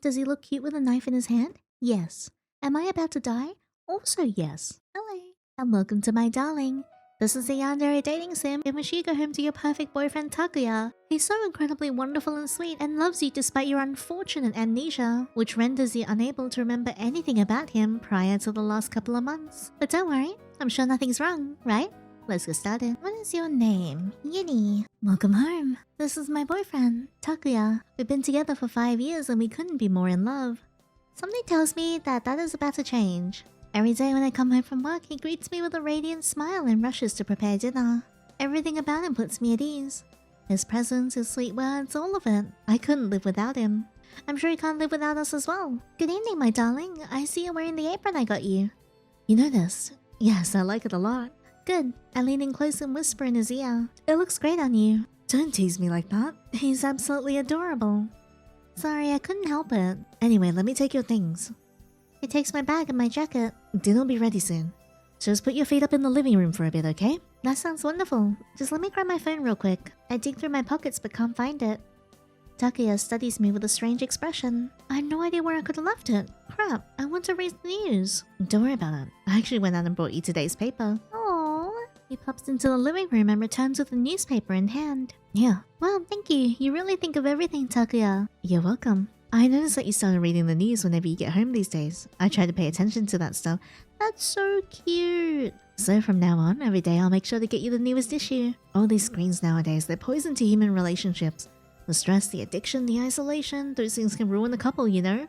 Does he look cute with a knife in his hand? Yes. Am I about to die? Also yes. Hello. And welcome to my darling. This is the Yandere dating sim in which you go home to your perfect boyfriend Takuya. He's so incredibly wonderful and sweet and loves you despite your unfortunate amnesia, which renders you unable to remember anything about him prior to the last couple of months. But don't worry, I'm sure nothing's wrong, right? Let's get started. What is your name? Yinny. Welcome home. This is my boyfriend, Takuya. We've been together for 5 years and we couldn't be more in love. Something tells me that is about to change. Every day when I come home from work, he greets me with a radiant smile and rushes to prepare dinner. Everything about him puts me at ease. His presence, his sweet words, all of it. I couldn't live without him. I'm sure he can't live without us as well. Good evening, my darling. I see you're wearing the apron I got you. You know this? Yes, I like it a lot. Good. I lean in close and whisper in his ear. It looks great on you. Don't tease me like that. He's absolutely adorable. Sorry, I couldn't help it. Anyway, let me take your things. He takes my bag and my jacket. Dinner will be ready soon. Just put your feet up in the living room for a bit, okay? That sounds wonderful. Just let me grab my phone real quick. I dig through my pockets but can't find it. Takuya studies me with a strange expression. I had no idea where I could have left it. Crap, I want to read the news. Don't worry about it. I actually went out and brought you today's paper. Aww. He pops into the living room and returns with a newspaper in hand. Yeah. Wow, thank you. You really think of everything, Takuya. You're welcome. I noticed that you started reading the news whenever you get home these days. I try to pay attention to that stuff. That's so cute. So from now on, every day I'll make sure to get you the newest issue. All these screens nowadays, they're poison to human relationships. The stress, the addiction, the isolation, those things can ruin a couple, you know?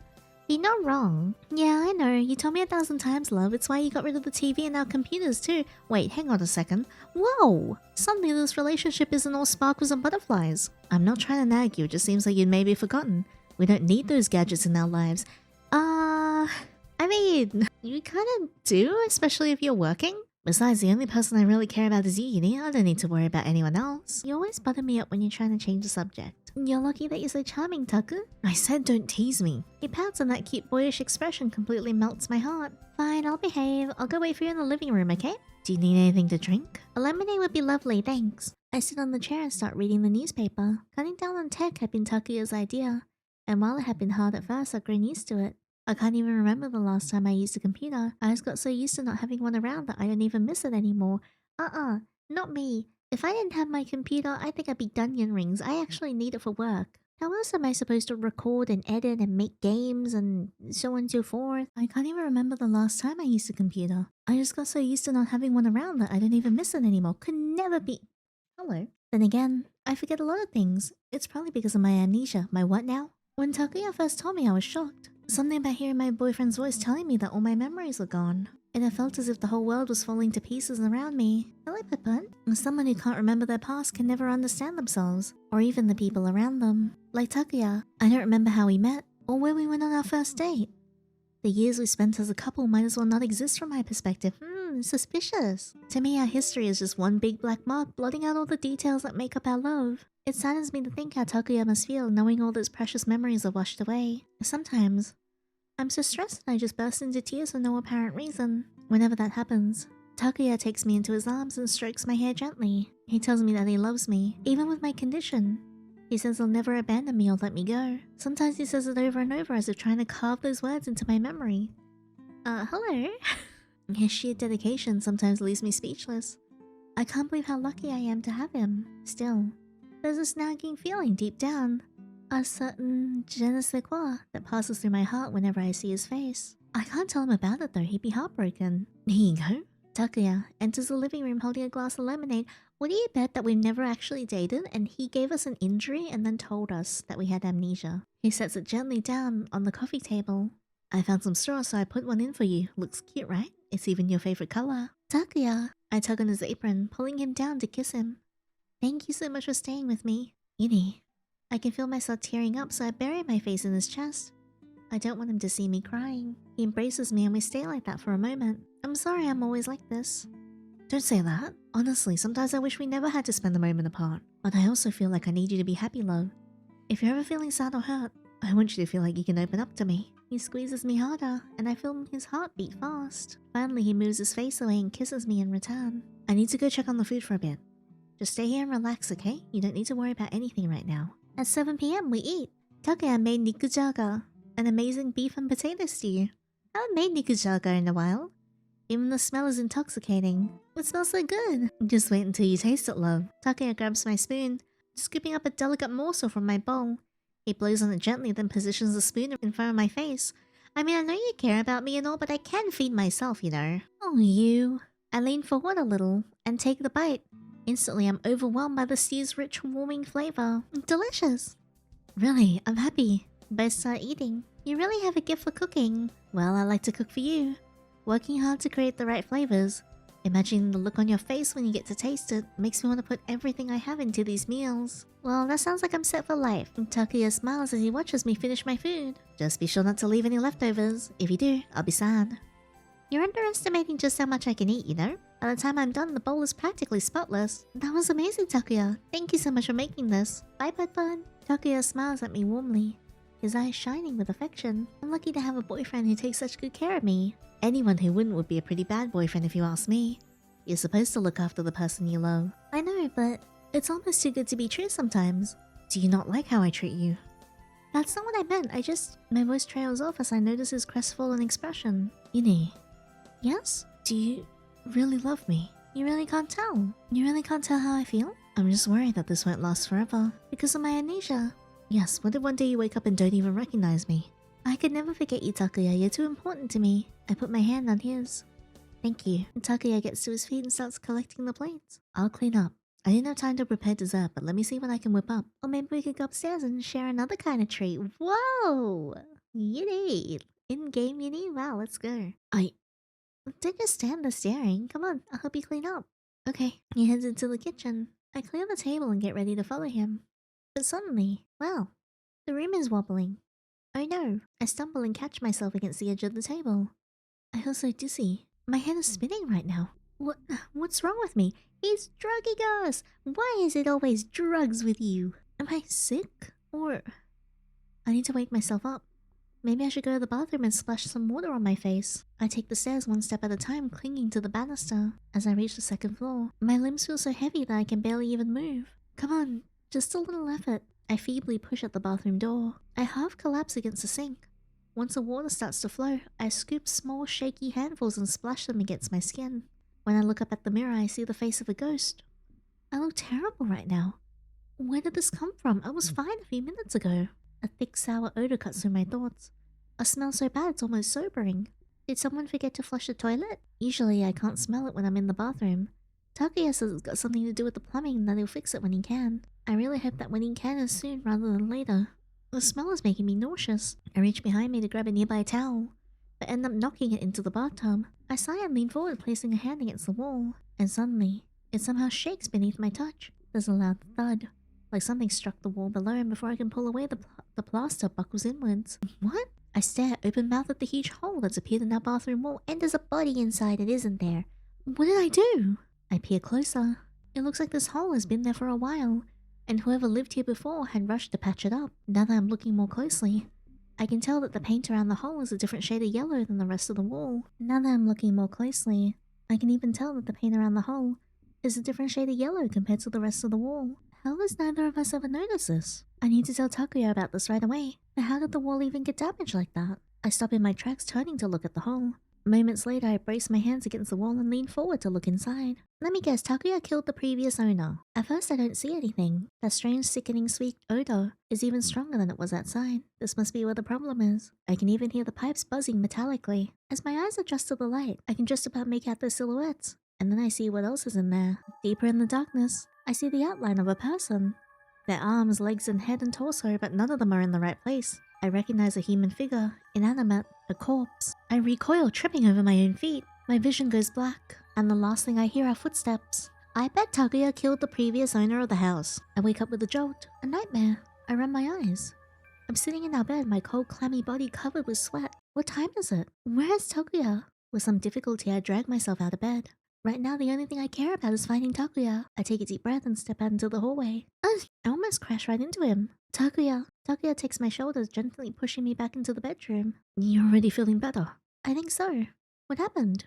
You're not wrong. Yeah, I know. You told me 1,000 times, love. It's why you got rid of the TV and our computers too. Wait, hang on a second. Whoa! Suddenly this relationship isn't all sparkles and butterflies. I'm not trying to nag you, it just seems like you'd maybe forgotten. We don't need those gadgets in our lives. I mean, you kind of do, especially if you're working. Besides, the only person I really care about is you, Yinny. I don't need to worry about anyone else. You always butter me up when you're trying to change the subject. You're lucky that you're so charming, Taku. I said don't tease me. He pouts and that cute boyish expression completely melts my heart. Fine, I'll behave. I'll go wait for you in the living room, okay? Do you need anything to drink? A lemonade would be lovely, thanks. I sit on the chair and start reading the newspaper. Cutting down on tech had been Takuya's idea. And while it had been hard at first, I've grown used to it. I can't even remember the last time I used a computer. I just got so used to not having one around that I don't even miss it anymore. Not me. If I didn't have my computer, I think I'd be Dunyan Rings. I actually need it for work. How else am I supposed to record and edit and make games and so on and so forth? I can't even remember the last time I used a computer. I just got so used to not having one around that I don't even miss it anymore. Could never be. Hello. Then again, I forget a lot of things. It's probably because of my amnesia. My what now? When Takuya first told me, I was shocked. Something about hearing my boyfriend's voice telling me that all my memories were gone. And I felt as if the whole world was falling to pieces around me. Hello, Pepin. Someone who can't remember their past can never understand themselves, or even the people around them. Like Takuya, I don't remember how we met, or where we went on our first date. The years we spent as a couple might as well not exist from my perspective. Suspicious. To me, our history is just one big black mark blotting out all the details that make up our love. It saddens me to think how Takuya must feel knowing all those precious memories are washed away. Sometimes, I'm so stressed that I just burst into tears for no apparent reason. Whenever that happens, Takuya takes me into his arms and strokes my hair gently. He tells me that he loves me, even with my condition. He says he'll never abandon me or let me go. Sometimes he says it over and over as if trying to carve those words into my memory. Hello? His sheer dedication sometimes leaves me speechless. I can't believe how lucky I am to have him. Still, there's a nagging feeling deep down. A certain je ne sais quoi that passes through my heart whenever I see his face. I can't tell him about it though, he'd be heartbroken. Here you go. Takuya enters the living room holding a glass of lemonade. Would you bet that we've never actually dated and he gave us an injury and then told us that we had amnesia? He sets it gently down on the coffee table. I found some straw, so I put one in for you. Looks cute, right? It's even your favorite color. Takuya. I tug on his apron, pulling him down to kiss him. Thank you so much for staying with me. Yinny. I can feel myself tearing up, so I bury my face in his chest. I don't want him to see me crying. He embraces me and we stay like that for a moment. I'm sorry I'm always like this. Don't say that. Honestly, sometimes I wish we never had to spend a moment apart. But I also feel like I need you to be happy, love. If you're ever feeling sad or hurt, I want you to feel like you can open up to me. He squeezes me harder, and I feel his heart beat fast. Finally, he moves his face away and kisses me in return. I need to go check on the food for a bit. Just stay here and relax, okay? You don't need to worry about anything right now. At 7 p.m. we eat. Takuya made nikujaga. an amazing beef and potato stew. I haven't made nikujaga in a while. Even the smell is intoxicating. It smells so good. Just wait until you taste it, love. Takuya grabs my spoon, scooping up a delicate morsel from my bowl. He blows on it gently, then positions the spoon in front of my face. I mean, I know you care about me and all, but I can feed myself, you know. Oh, you. I lean forward a little and take the bite. Instantly, I'm overwhelmed by the stew's rich, warming flavor. Delicious. Really, I'm happy. Both start eating. You really have a gift for cooking. Well, I like to cook for you. Working hard to create the right flavors. Imagining the look on your face when you get to taste it makes me want to put everything I have into these meals. Well, that sounds like I'm set for life. Takuya smiles as he watches me finish my food. Just be sure not to leave any leftovers. If you do, I'll be sad. You're underestimating just how much I can eat, you know? By the time I'm done, the bowl is practically spotless. That was amazing, Takuya. Thank you so much for making this. Bye, Bud Bud. Takuya smiles at me warmly, his eyes shining with affection. I'm lucky to have a boyfriend who takes such good care of me. Anyone who wouldn't would be a pretty bad boyfriend if you ask me. You're supposed to look after the person you love. I know, but it's almost too good to be true sometimes. Do you not like how I treat you? That's not what I meant. My voice trails off as I notice his crestfallen expression. Yandere. Yes? Do you really love me? You really can't tell. You really can't tell how I feel? I'm just worried that this won't last forever because of my amnesia. Yes, what if one day you wake up and don't even recognize me? I could never forget you, Takuya. You're too important to me. I put my hand on his. Thank you. Takuya gets to his feet and starts collecting the plates. I'll clean up. I didn't have time to prepare dessert, but let me see what I can whip up. Or maybe we could go upstairs and share another kind of treat. Whoa! Yiddy! In-game yiddy? Wow, let's go. Don't just stand there staring. Come on, I'll help you clean up. Okay, he heads into the kitchen. I clear the table and get ready to follow him. But suddenly, wow, the room is wobbling. Oh no, I stumble and catch myself against the edge of the table. I feel so dizzy. My head is spinning right now. What's wrong with me? He's drugging us! Why is it always drugs with you? Am I sick? Or... I need to wake myself up. Maybe I should go to the bathroom and splash some water on my face. I take the stairs one step at a time, clinging to the banister. As I reach the second floor, my limbs feel so heavy that I can barely even move. Come on, just a little effort. I feebly push at the bathroom door. I half collapse against the sink. Once the water starts to flow, I scoop small shaky handfuls and splash them against my skin. When I look up at the mirror, I see the face of a ghost. I look terrible right now. Where did this come from? I was fine a few minutes ago. A thick sour odor cuts through my thoughts. A smell so bad it's almost sobering. Did someone forget to flush the toilet? Usually I can't smell it when I'm in the bathroom. Takuya says it's got something to do with the plumbing and that he'll fix it when he can. I really hope that when he can is soon rather than later. The smell is making me nauseous. I reach behind me to grab a nearby towel, but end up knocking it into the bathtub. I sigh and lean forward, placing a hand against the wall. And suddenly, it somehow shakes beneath my touch. There's a loud thud, like something struck the wall below, and before I can pull away, the plaster buckles inwards. What? I stare open-mouthed at the huge hole that's appeared in our bathroom wall, and there's a body inside it, isn't there? What did I do? I peer closer. It looks like this hole has been there for a while, and whoever lived here before had rushed to patch it up. Now that I'm looking more closely, I can tell that the paint around the hole is a different shade of yellow than the rest of the wall. Now that I'm looking more closely, I can even tell that the paint around the hole is a different shade of yellow compared to the rest of the wall. How has neither of us ever noticed this? I need to tell Takuya about this right away. But how did the wall even get damaged like that? I stop in my tracks, turning to look at the hole. Moments later, I brace my hands against the wall and lean forward to look inside. Let me guess, Takuya killed the previous owner. At first, I don't see anything. That strange, sickening, sweet odor is even stronger than it was outside. This must be where the problem is. I can even hear the pipes buzzing metallically. As my eyes adjust to the light, I can just about make out their silhouettes. And then I see what else is in there. Deeper in the darkness, I see the outline of a person. Their arms, legs, and head and torso, but none of them are in the right place. I recognize a human figure, inanimate, a corpse. I recoil, tripping over my own feet. My vision goes black, and the last thing I hear are footsteps. I bet Takuya killed the previous owner of the house. I wake up with a jolt, a nightmare. I run my eyes. I'm sitting in our bed, my cold, clammy body covered with sweat. What time is it? Where is Takuya? With some difficulty, I drag myself out of bed. Right now, the only thing I care about is finding Takuya. I take a deep breath and step out into the hallway. I almost crash right into him. Takuya. Takuya takes my shoulders, gently pushing me back into the bedroom. You're already feeling better? I think so. What happened?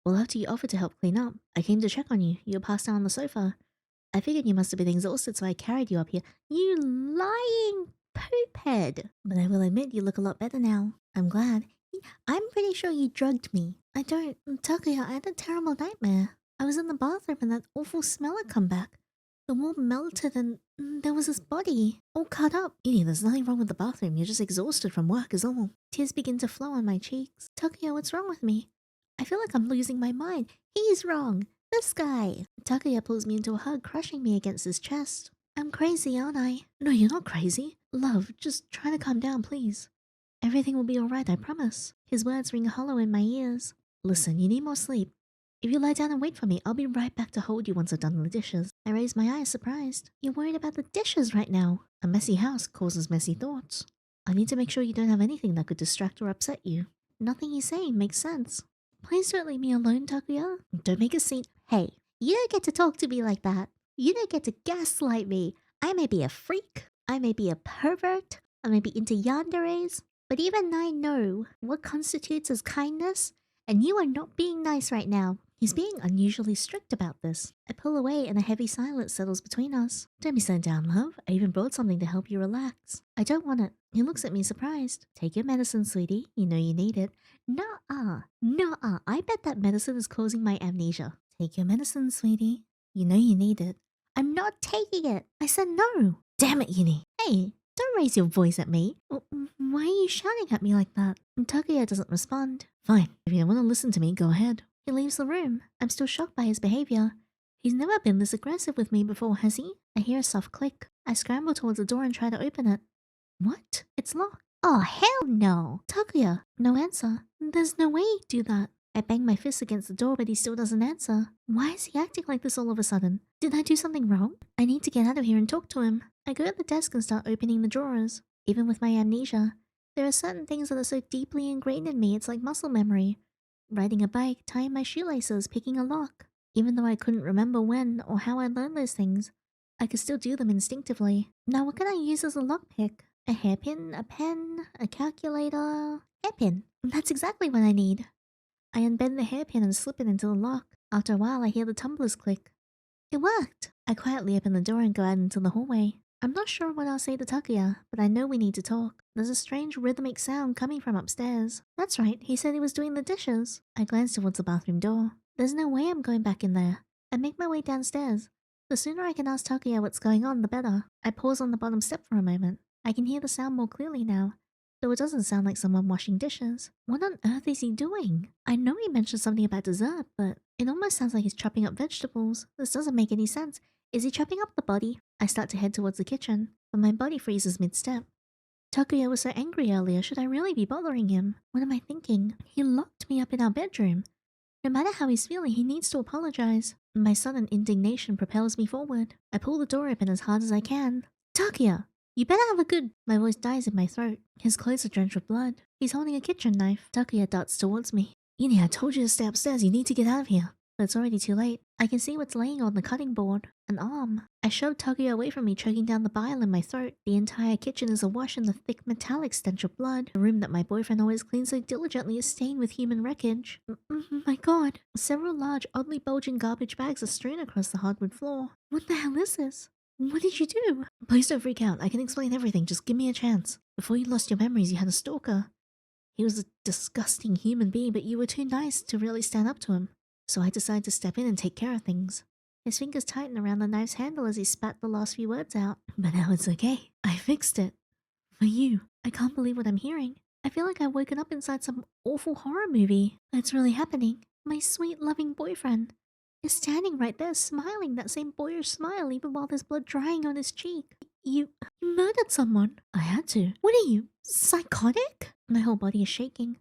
Well, after you offered to help clean up, I came to check on you. You were passed out on the sofa. I figured you must have been exhausted, so I carried you up here. You lying poop head. But I will admit you look a lot better now. I'm glad. I'm pretty sure you drugged me. I don't... Takuya, I had a terrible nightmare. I was in the bathroom and that awful smell had come back. The wall melted and there was this body, all cut up. Yandere, there's nothing wrong with the bathroom. You're just exhausted from work is all. Tears begin to flow on my cheeks. Takuya, what's wrong with me? I feel like I'm losing my mind. He's wrong. This guy. Takuya pulls me into a hug, crushing me against his chest. I'm crazy, aren't I? No, you're not crazy. Love, just try to calm down, please. Everything will be alright, I promise. His words ring hollow in my ears. Listen, you need more sleep. If you lie down and wait for me, I'll be right back to hold you once I've done the dishes. I raise my eyes, surprised. You're worried about the dishes right now. A messy house causes messy thoughts. I need to make sure you don't have anything that could distract or upset you. Nothing you say makes sense. Please don't leave me alone, Takuya. Don't make a scene. Hey, you don't get to talk to me like that. You don't get to gaslight me. I may be a freak. I may be a pervert. I may be into yanderes. But even I know what constitutes as kindness, and you are not being nice right now. He's being unusually strict about this. I pull away and a heavy silence settles between us. Don't be so down, love. I even brought something to help you relax. I don't want it. He looks at me surprised. Take your medicine, sweetie. You know you need it. Nuh-uh. Nuh-uh. I bet that medicine is causing my amnesia. Take your medicine, sweetie. You know you need it. I'm not taking it. I said no. Damn it, Yandere. Hey, don't raise your voice at me. Why are you shouting at me like that? And Takuya doesn't respond. Fine. If you don't want to listen to me, go ahead. He leaves the room. I'm still shocked by his behavior. He's never been this aggressive with me before, has he? I hear a soft click. I scramble towards the door and try to open it. What? It's locked. Oh, hell no. Takuya. No answer. There's no way he'd do that. I bang my fist against the door, but he still doesn't answer. Why is he acting like this all of a sudden? Did I do something wrong? I need to get out of here and talk to him. I go to the desk and start opening the drawers. Even with my amnesia, there are certain things that are so deeply ingrained in me, it's like muscle memory. Riding a bike, tying my shoelaces, picking a lock. Even though I couldn't remember when or how I learned those things, I could still do them instinctively. Now what can I use as a lockpick? A hairpin, a pen, a calculator... Hairpin. That's exactly what I need. I unbend the hairpin and slip it into the lock. After a while, I hear the tumblers click. It worked! I quietly open the door and go out into the hallway. I'm not sure what I'll say to Takuya, but I know we need to talk. There's a strange rhythmic sound coming from upstairs. That's right, he said he was doing the dishes. I glance towards the bathroom door. There's no way I'm going back in there. I make my way downstairs. The sooner I can ask Takuya what's going on, the better. I pause on the bottom step for a moment. I can hear the sound more clearly now, though it doesn't sound like someone washing dishes. What on earth is he doing? I know he mentioned something about dessert, but it almost sounds like he's chopping up vegetables. This doesn't make any sense. Is he chopping up the body? I start to head towards the kitchen, but my body freezes mid-step. Takuya was so angry earlier, should I really be bothering him? What am I thinking? He locked me up in our bedroom. No matter how he's feeling, he needs to apologize. My sudden indignation propels me forward. I pull the door open as hard as I can. Takuya! You better have a good... My voice dies in my throat. His clothes are drenched with blood. He's holding a kitchen knife. Takuya darts towards me. Yandere, I told you to stay upstairs. You need to get out of here. But it's already too late. I can see what's laying on the cutting board. An arm. I shove Takuya away from me, choking down the bile in my throat. The entire kitchen is awash in the thick metallic stench of blood. The room that my boyfriend always cleans so diligently is stained with human wreckage. My god. Several large, oddly bulging garbage bags are strewn across the hardwood floor. What the hell is this? What did you do? Please don't freak out. I can explain everything. Just give me a chance. Before you lost your memories, you had a stalker. He was a disgusting human being, but you were too nice to really stand up to him. So I decided to step in and take care of things. His fingers tighten around the knife's handle as he spat the last few words out. But now it's okay. I fixed it. For you. I can't believe what I'm hearing. I feel like I've woken up inside some awful horror movie. It's really happening. My sweet, loving boyfriend is standing right there, smiling that same boyish smile even while there's blood drying on his cheek. You murdered someone. I had to. What are you, psychotic? My whole body is shaking.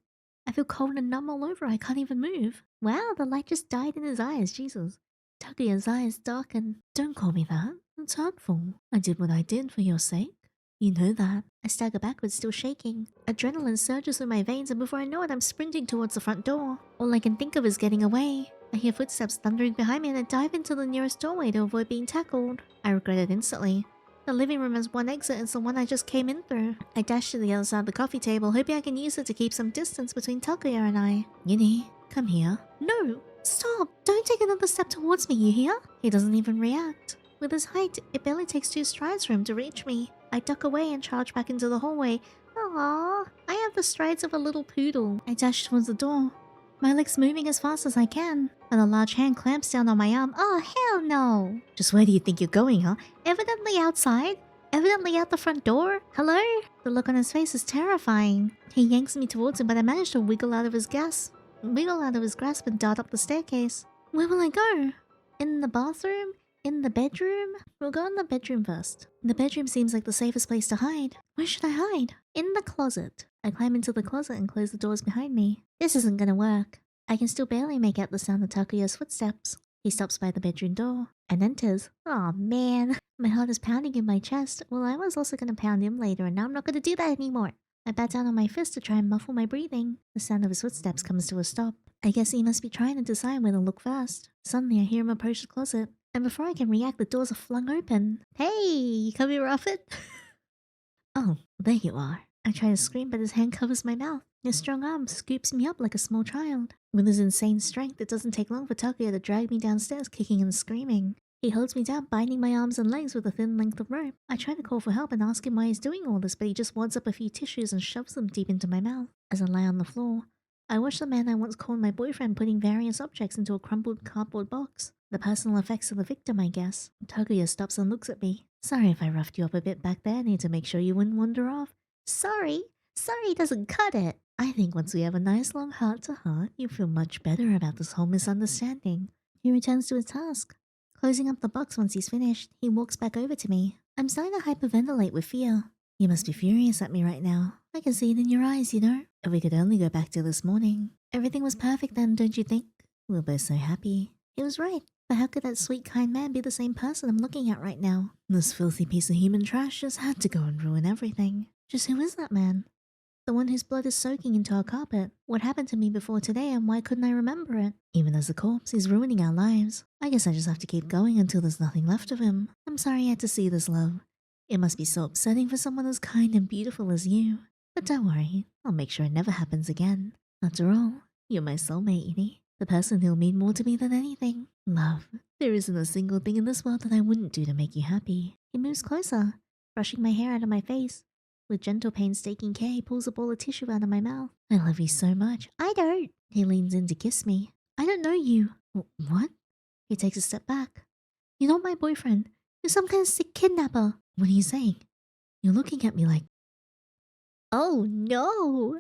I feel cold and numb all over. I can't even move. Wow, the light just died in his eyes. Jesus. Takuya's eyes darken. Don't call me that. It's hurtful. I did what I did for your sake. You know that. I stagger backwards, still shaking. Adrenaline surges through my veins, and before I know it, I'm sprinting towards the front door. All I can think of is getting away. I hear footsteps thundering behind me, and I dive into the nearest doorway to avoid being tackled. I regret it instantly. The living room has one exit, it's the one I just came in through. I dash to the other side of the coffee table, hoping I can use it to keep some distance between Takuya and I. Yandere, come here. No! Stop! Don't take another step towards me, you hear? He doesn't even react. With his height, it barely takes 2 strides for him to reach me. I duck away and charge back into the hallway. Aww, I have the strides of a little poodle. I dash towards the door, my legs moving as fast as I can, and a large hand clamps down on my arm. Oh, hell no! Just where do you think you're going, huh? Evidently outside? Evidently out the front door? Hello? The look on his face is terrifying. He yanks me towards him, but I manage to wiggle out of his grasp and dart up the staircase. Where will I go? In the bathroom? In the bedroom? We'll go in the bedroom first. The bedroom seems like the safest place to hide. Where should I hide? In the closet. I climb into the closet and close the doors behind me. This isn't gonna work. I can still barely make out the sound of Takuya's footsteps. He stops by the bedroom door and enters. Aw, man. My heart is pounding in my chest. Well, I was also gonna pound him later, and now I'm not gonna do that anymore. I bat down on my fist to try and muffle my breathing. The sound of his footsteps comes to a stop. I guess he must be trying to decide where to look first. Suddenly, I hear him approach the closet, and before I can react, the doors are flung open. Hey, you come here often? Oh, there you are. I try to scream, but his hand covers my mouth. His strong arm scoops me up like a small child. With his insane strength, it doesn't take long for Takuya to drag me downstairs, kicking and screaming. He holds me down, binding my arms and legs with a thin length of rope. I try to call for help and ask him why he's doing all this, but he just wads up a few tissues and shoves them deep into my mouth. As I lie on the floor, I watch the man I once called my boyfriend putting various objects into a crumpled cardboard box. The personal effects of the victim, I guess. Takuya stops and looks at me. Sorry if I roughed you up a bit back there. Need to make sure you wouldn't wander off. Sorry doesn't cut it. I think once we have a nice long heart-to-heart, you'll feel much better about this whole misunderstanding. He returns to his task. Closing up the box once he's finished, he walks back over to me. I'm starting to hyperventilate with fear. You must be furious at me right now. I can see it in your eyes, you know? If we could only go back to this morning. Everything was perfect then, don't you think? We were both so happy. He was right. But how could that sweet, kind man be the same person I'm looking at right now? This filthy piece of human trash just had to go and ruin everything. Just who is that man? The one whose blood is soaking into our carpet. What happened to me before today and why couldn't I remember it? Even as a corpse, he's ruining our lives. I guess I just have to keep going until there's nothing left of him. I'm sorry I had to see this, love. It must be so upsetting for someone as kind and beautiful as you. But don't worry, I'll make sure it never happens again. After all, you're my soulmate, Yandere. The person who'll mean more to me than anything. Love, there isn't a single thing in this world that I wouldn't do to make you happy. He moves closer, brushing my hair out of my face. With gentle painstaking care, he pulls a ball of tissue out of my mouth. I love you so much. I don't. He leans in to kiss me. I don't know you. What? He takes a step back. You're not my boyfriend. You're some kind of sick kidnapper. What are you saying? You're looking at me like... Oh no!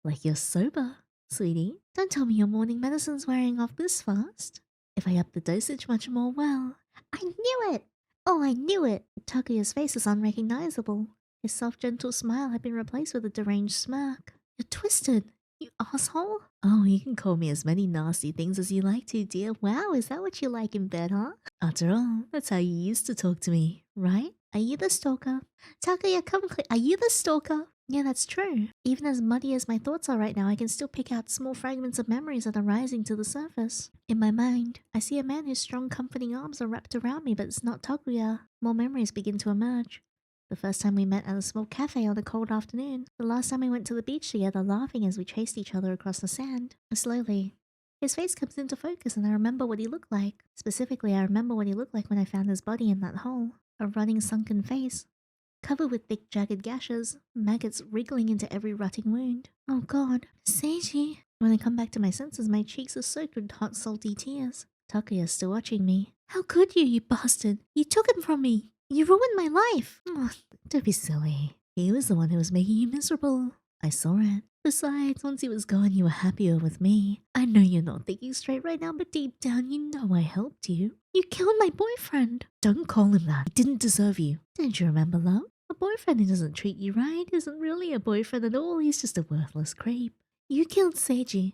Like you're sober, sweetie. Don't tell me your morning medicine's wearing off this fast. If I up the dosage much more, well... I knew it! Oh, I knew it! Takuya's face is unrecognizable. His soft, gentle smile had been replaced with a deranged smirk. You're twisted, you asshole. Oh, you can call me as many nasty things as you like to, dear. Wow, is that what you like in bed, huh? After all, that's how you used to talk to me, right? Are you the stalker? Takuya, come clear. Are you the stalker? Yeah, that's true. Even as muddy as my thoughts are right now, I can still pick out small fragments of memories that are rising to the surface. In my mind, I see a man whose strong, comforting arms are wrapped around me, but it's not Takuya. More memories begin to emerge. The first time we met at a small cafe on a cold afternoon. The last time we went to the beach together, laughing as we chased each other across the sand. Slowly, his face comes into focus and I remember what he looked like. Specifically, I remember what he looked like when I found his body in that hole. A running, sunken face, covered with thick, jagged gashes, maggots wriggling into every rutting wound. Oh God, Seiji. When I come back to my senses, my cheeks are soaked with hot, salty tears. Takuya's still watching me. How could you, you bastard? You took him from me. You ruined my life! Oh, don't be silly. He was the one who was making you miserable. I saw it. Besides, once he was gone, you were happier with me. I know you're not thinking straight right now, but deep down, you know I helped you. You killed my boyfriend! Don't call him that. He didn't deserve you. Don't you remember, love? A boyfriend who doesn't treat you right isn't really a boyfriend at all. He's just a worthless creep. You killed Seiji.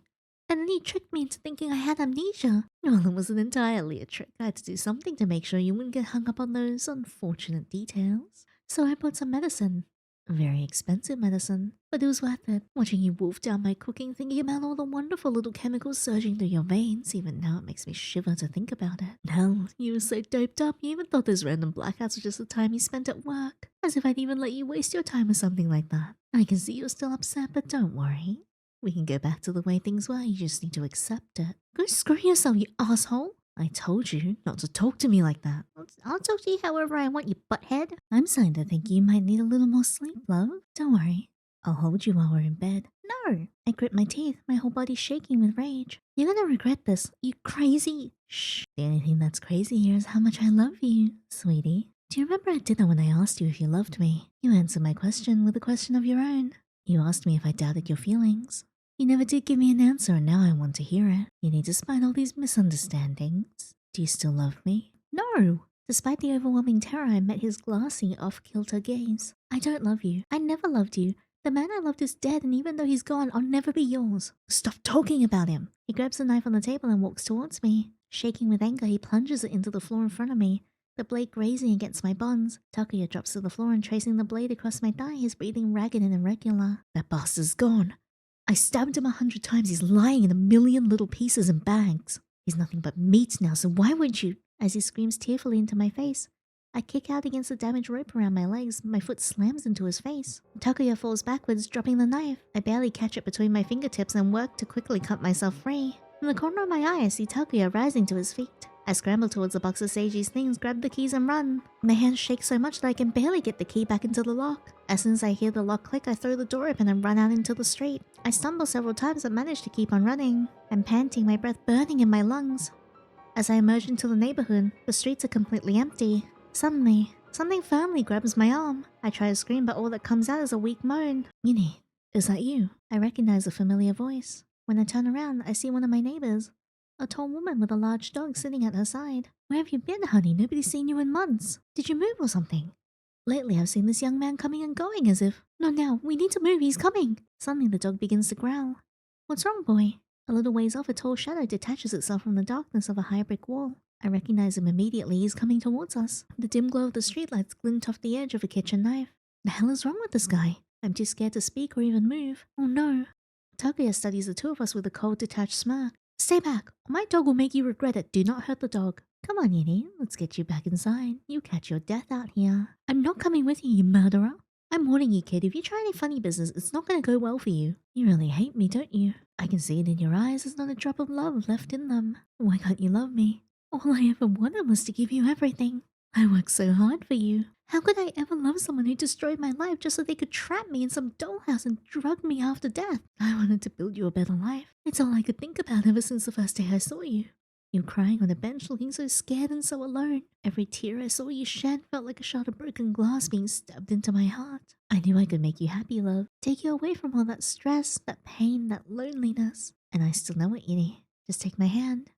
And then he tricked me into thinking I had amnesia. Well, it wasn't entirely a trick. I had to do something to make sure you wouldn't get hung up on those unfortunate details. So I bought some medicine. Very expensive medicine. But it was worth it. Watching you wolf down my cooking, thinking about all the wonderful little chemicals surging through your veins. Even now it makes me shiver to think about it. Hell, you were so doped up, you even thought those random blackouts were just the time you spent at work. As if I'd even let you waste your time with something like that. I can see you're still upset, but don't worry. We can go back to the way things were, you just need to accept it. Go screw yourself, you asshole! I told you not to talk to me like that. I'll talk to you however I want, you butthead. I'm starting to think you might need a little more sleep, love. Don't worry. I'll hold you while we're in bed. No! I grip my teeth, my whole body shaking with rage. You're gonna regret this, you crazy. Shh. The only thing that's crazy here is how much I love you, sweetie. Do you remember at dinner when I asked you if you loved me? You answered my question with a question of your own. You asked me if I doubted your feelings. You never did give me an answer and now I want to hear it. You need, despite all these misunderstandings. Do you still love me? No! Despite the overwhelming terror, I met his glassy, off-kilter gaze. I don't love you. I never loved you. The man I loved is dead, and even though he's gone, I'll never be yours. Stop talking about him. He grabs the knife on the table and walks towards me. Shaking with anger, he plunges it into the floor in front of me, the blade grazing against my buns. Takuya drops to the floor and tracing the blade across my thigh, his breathing ragged and irregular. That bastard's gone. I stabbed him 100 times. He's lying in a million little pieces and bags. He's nothing but meat now, so why would you? As he screams tearfully into my face, I kick out against the damaged rope around my legs. My foot slams into his face. Takuya falls backwards, dropping the knife. I barely catch it between my fingertips and work to quickly cut myself free. From the corner of my eye, I see Takuya rising to his feet. I scramble towards the box of Seiji's things, grab the keys and run. My hands shake so much that I can barely get the key back into the lock. As soon as I hear the lock click, I throw the door open and run out into the street. I stumble several times but manage to keep on running. I'm panting, my breath burning in my lungs. As I emerge into the neighborhood, the streets are completely empty. Suddenly, something firmly grabs my arm. I try to scream, but all that comes out is a weak moan. Yandere, is that you? I recognize a familiar voice. When I turn around, I see one of my neighbors. A tall woman with a large dog sitting at her side. Where have you been, honey? Nobody's seen you in months. Did you move or something? Lately, I've seen this young man coming and going as if, not now, we need to move, he's coming. Suddenly, the dog begins to growl. What's wrong, boy? A little ways off, a tall shadow detaches itself from the darkness of a high brick wall. I recognize him immediately. He's coming towards us. The dim glow of the streetlights glint off the edge of a kitchen knife. The hell is wrong with this guy? I'm too scared to speak or even move. Oh no. Takuya studies the two of us with a cold, detached smirk. Stay back, or my dog will make you regret it. Do not hurt the dog. Come on, Yandere, let's get you back inside. You catch your death out here. I'm not coming with you, you murderer. I'm warning you, kid, if you try any funny business, it's not gonna go well for you. You really hate me, don't you? I can see it in your eyes. There's not a drop of love left in them. Why can't you love me? All I ever wanted was to give you everything. I worked so hard for you. How could I ever love someone who destroyed my life just so they could trap me in some dollhouse and drug me after death? I wanted to build you a better life. It's all I could think about ever since the first day I saw you. You crying on a bench, looking so scared and so alone. Every tear I saw you shed felt like a shot of broken glass being stabbed into my heart. I knew I could make you happy, love. Take you away from all that stress, that pain, that loneliness. And I still know it, Yandere. Just take my hand.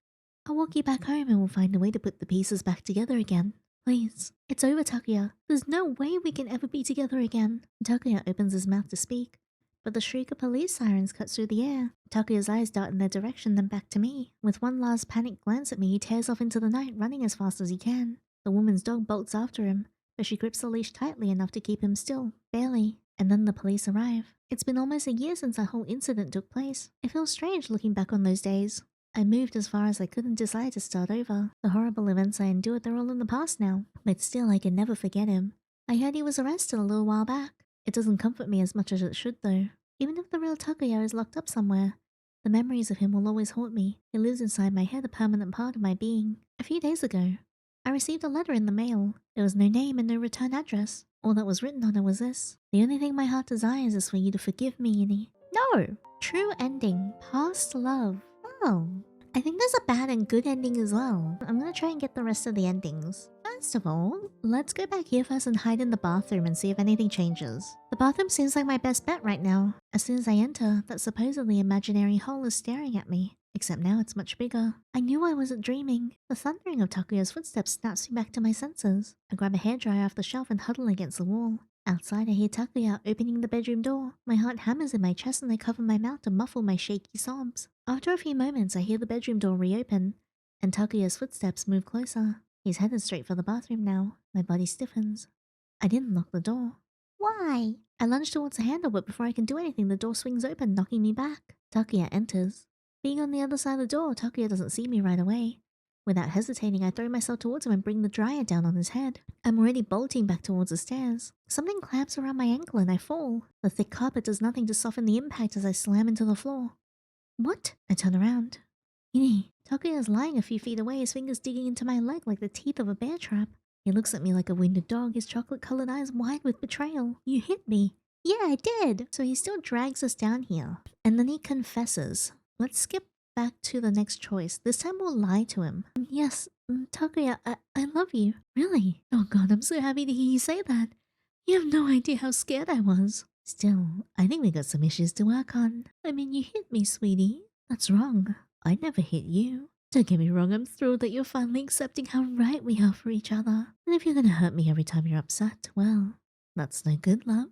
I'll walk you back home and we'll find a way to put the pieces back together again. Please. It's over, Takuya. There's no way we can ever be together again. Takuya opens his mouth to speak, but the shriek of police sirens cuts through the air. Takuya's eyes dart in their direction, then back to me. With one last panicked glance at me, he tears off into the night, running as fast as he can. The woman's dog bolts after him, but she grips the leash tightly enough to keep him still, barely. And then the police arrive. It's been almost a year since that whole incident took place. It feels strange looking back on those days. I moved as far as I could and decided to start over. The horrible events I endured, they're all in the past now. But still, I can never forget him. I heard he was arrested a little while back. It doesn't comfort me as much as it should, though. Even if the real Takuya is locked up somewhere, the memories of him will always haunt me. He lives inside my head, a permanent part of my being. A few days ago, I received a letter in the mail. There was no name and no return address. All that was written on it was this: the only thing my heart desires is for you to forgive me, Yandere. No! True ending. Past love. Oh. I think there's a bad and good ending as well. I'm gonna try and get the rest of the endings. First of all, let's go back here first and hide in the bathroom and see if anything changes. The bathroom seems like my best bet right now. As soon as I enter, that supposedly imaginary hole is staring at me. Except now it's much bigger. I knew I wasn't dreaming. The thundering of Takuya's footsteps snaps me back to my senses. I grab a hairdryer off the shelf and huddle against the wall. Outside, I hear Takuya opening the bedroom door. My heart hammers in my chest and I cover my mouth to muffle my shaky sobs. After a few moments, I hear the bedroom door reopen, and Takuya's footsteps move closer. He's headed straight for the bathroom now. My body stiffens. I didn't lock the door. Why? I lunge towards the handle, but before I can do anything, the door swings open, knocking me back. Takuya enters. Being on the other side of the door, Takuya doesn't see me right away. Without hesitating, I throw myself towards him and bring the dryer down on his head. I'm already bolting back towards the stairs. Something clamps around my ankle and I fall. The thick carpet does nothing to soften the impact as I slam into the floor. What? I turn around. Yandere, Takuya is lying a few feet away, his fingers digging into my leg like the teeth of a bear trap. He looks at me like a wounded dog, his chocolate-colored eyes wide with betrayal. You hit me. Yeah, I did. So he still drags us down here. And then he confesses. Let's skip back to the next choice. This time we'll lie to him. Yes, Takuya, I love you. Really? Oh god, I'm so happy to hear you say that. You have no idea how scared I was. Still, I think we got some issues to work on. I mean, you hit me, sweetie. That's wrong. I never hit you. Don't get me wrong, I'm thrilled that you're finally accepting how right we are for each other. And if you're gonna hurt me every time you're upset, well, that's no good, love.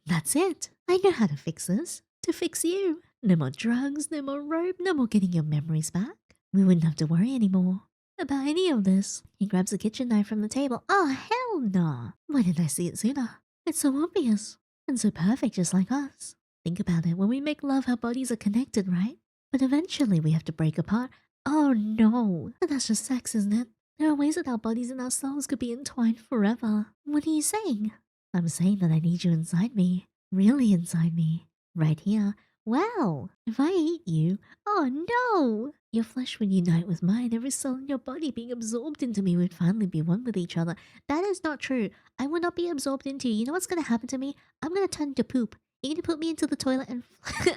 That's it. I know how to fix this. To fix you. No more drugs, no more rope, no more getting your memories back. We wouldn't have to worry anymore about any of this. He grabs a kitchen knife from the table. Oh, hell nah. Why didn't I see it sooner? It's so obvious. And so perfect, just like us. Think about it. When we make love, our bodies are connected, right? But eventually we have to break apart. Oh no. But that's just sex, isn't it? There are ways that our bodies and our souls could be entwined forever. What are you saying? I'm saying that I need you inside me. Really inside me. Right here. Wow. If I eat you, oh no. Your flesh would unite with mine. Every cell in your body being absorbed into me would finally be one with each other. That is not true. I will not be absorbed into you. You know what's going to happen to me? I'm going to turn into poop. You're going to put me into the toilet and,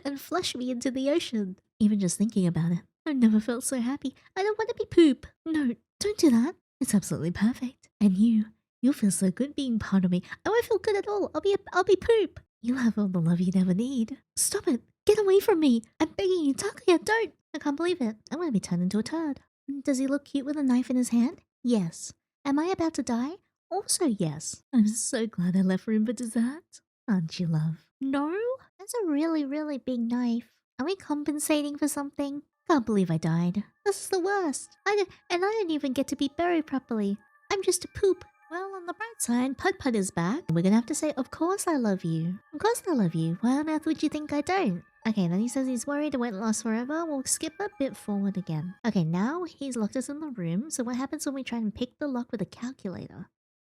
and flush me into the ocean. Even just thinking about it. I've never felt so happy. I don't want to be poop. No, don't do that. It's absolutely perfect. And you'll feel so good being part of me. I won't feel good at all. I'll be poop. You'll have all the love you'd ever need. Stop it. Get away from me. I'm begging you, Takuya, don't. I can't believe it. I'm going to be turned into a turd. Does he look cute with a knife in his hand? Yes. Am I about to die? Also yes. I'm so glad I left room for dessert. Aren't you, love? No? That's a really, really big knife. Are we compensating for something? Can't believe I died. This is the worst. I didn't even get to be buried properly. I'm just a poop. Well, on the bright side, Pud is back. We're gonna have to say, of course I love you. Of course I love you. Why on earth would you think I don't? Okay, then he says he's worried it won't last forever. We'll skip a bit forward again. Okay, now he's locked us in the room. So what happens when we try and pick the lock with a calculator?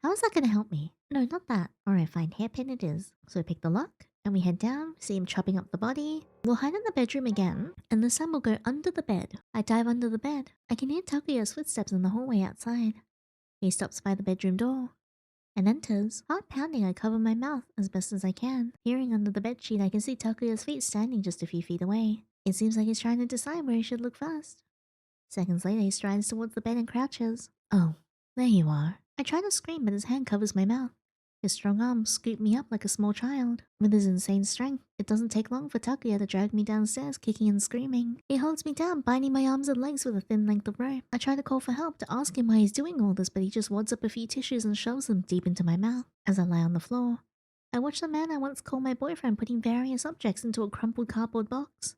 How is that gonna help me? No, not that. Alright, fine. Hairpin it is. So we pick the lock. And we head down, see him chopping up the body. We'll hide in the bedroom again, and this time we'll go under the bed. I dive under the bed. I can hear Takuya's footsteps in the hallway outside. He stops by the bedroom door and enters. Heart pounding, I cover my mouth as best as I can. Peering under the bedsheet, I can see Takuya's feet standing just a few feet away. It seems like he's trying to decide where he should look first. Seconds later, he strides towards the bed and crouches. Oh, there you are. I try to scream, but his hand covers my mouth. His strong arms scoop me up like a small child. With his insane strength, it doesn't take long for Takuya to drag me downstairs, kicking and screaming. He holds me down, binding my arms and legs with a thin length of rope. I try to call for help, to ask him why he's doing all this, but he just wads up a few tissues and shoves them deep into my mouth. As I lie on the floor, I watch the man I once called my boyfriend putting various objects into a crumpled cardboard box.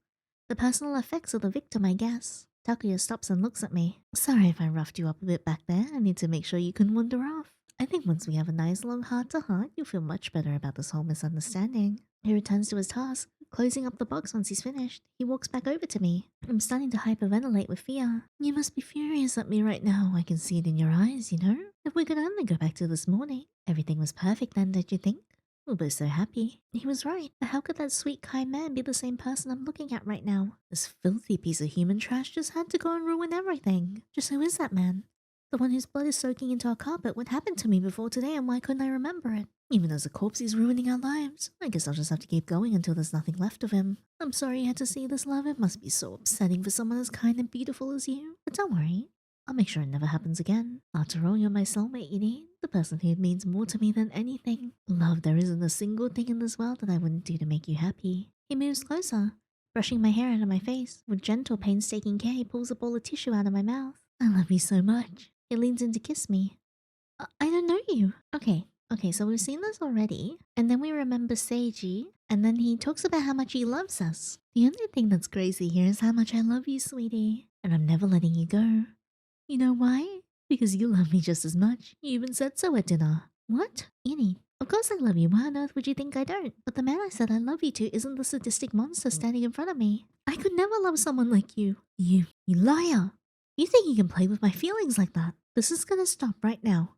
The personal effects of the victim, I guess. Takuya stops and looks at me. Sorry if I roughed you up a bit back there. I need to make sure you can wander off. I think once we have a nice long heart-to-heart, you'll feel much better about this whole misunderstanding. He returns to his task, closing up the box once he's finished. He walks back over to me. I'm starting to hyperventilate with fear. You must be furious at me right now. I can see it in your eyes, you know? If we could only go back to this morning. Everything was perfect then, don't you think? We're both so happy. He was right. But how could that sweet, kind man be the same person I'm looking at right now? This filthy piece of human trash just had to go and ruin everything. Just who is that man? The one whose blood is soaking into our carpet. What happened to me before today and why couldn't I remember it? Even as a corpse, he's ruining our lives. I guess I'll just have to keep going until there's nothing left of him. I'm sorry you had to see this, love. It must be so upsetting for someone as kind and beautiful as you. But don't worry. I'll make sure it never happens again. After all, you're my soulmate, Yandere. The person who means more to me than anything. Love, there isn't a single thing in this world that I wouldn't do to make you happy. He moves closer, brushing my hair out of my face. With gentle, painstaking care, he pulls a ball of tissue out of my mouth. I love you so much. He leans in to kiss me. I don't know you. Okay, so we've seen this already. And then we remember Seiji. And then he talks about how much he loves us. The only thing that's crazy here is how much I love you, sweetie. And I'm never letting you go. You know why? Because you love me just as much. You even said so at dinner. What? Yandere, of course I love you. Why on earth would you think I don't? But the man I said I love you to isn't the sadistic monster standing in front of me. I could never love someone like you. You liar. You think you can play with my feelings like that? This is gonna stop right now.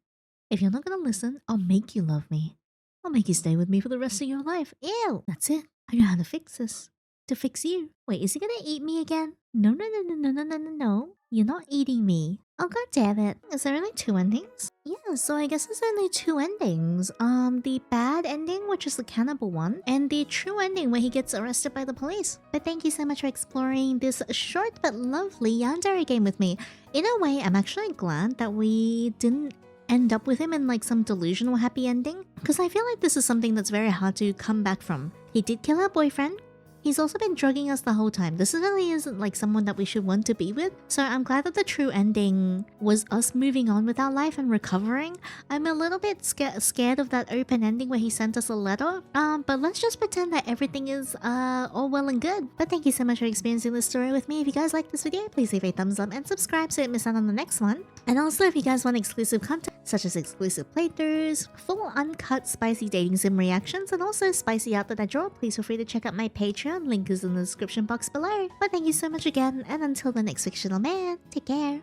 If you're not gonna listen, I'll make you love me. I'll make you stay with me for the rest of your life. Ew! That's it. I know how to fix this. to fix you. Wait, is he gonna eat me again? No, no, no, no, no, no, no, no, no. You're not eating me. Oh, god damn it. Is there only 2 endings? Yeah, so I guess there's only 2 endings. The bad ending, which is the cannibal one, and the true ending where he gets arrested by the police. But thank you so much for exploring this short but lovely Yandere game with me. In a way, I'm actually glad that we didn't end up with him in like some delusional happy ending, because I feel like this is something that's very hard to come back from. He did kill our boyfriend. He's also been drugging us the whole time. This really isn't like someone that we should want to be with. So I'm glad that the true ending was us moving on with our life and recovering. I'm a little bit scared of that open ending where he sent us a letter. But let's just pretend that everything is all well and good. But thank you so much for experiencing this story with me. If you guys like this video, please leave a thumbs up and subscribe so you don't miss out on the next one. And also if you guys want exclusive content, such as exclusive playthroughs, full uncut spicy dating sim reactions, and also spicy art that I draw, please feel free to check out my Patreon. Link is in the description box below. But thank you so much again, and until the next fictional man, take care.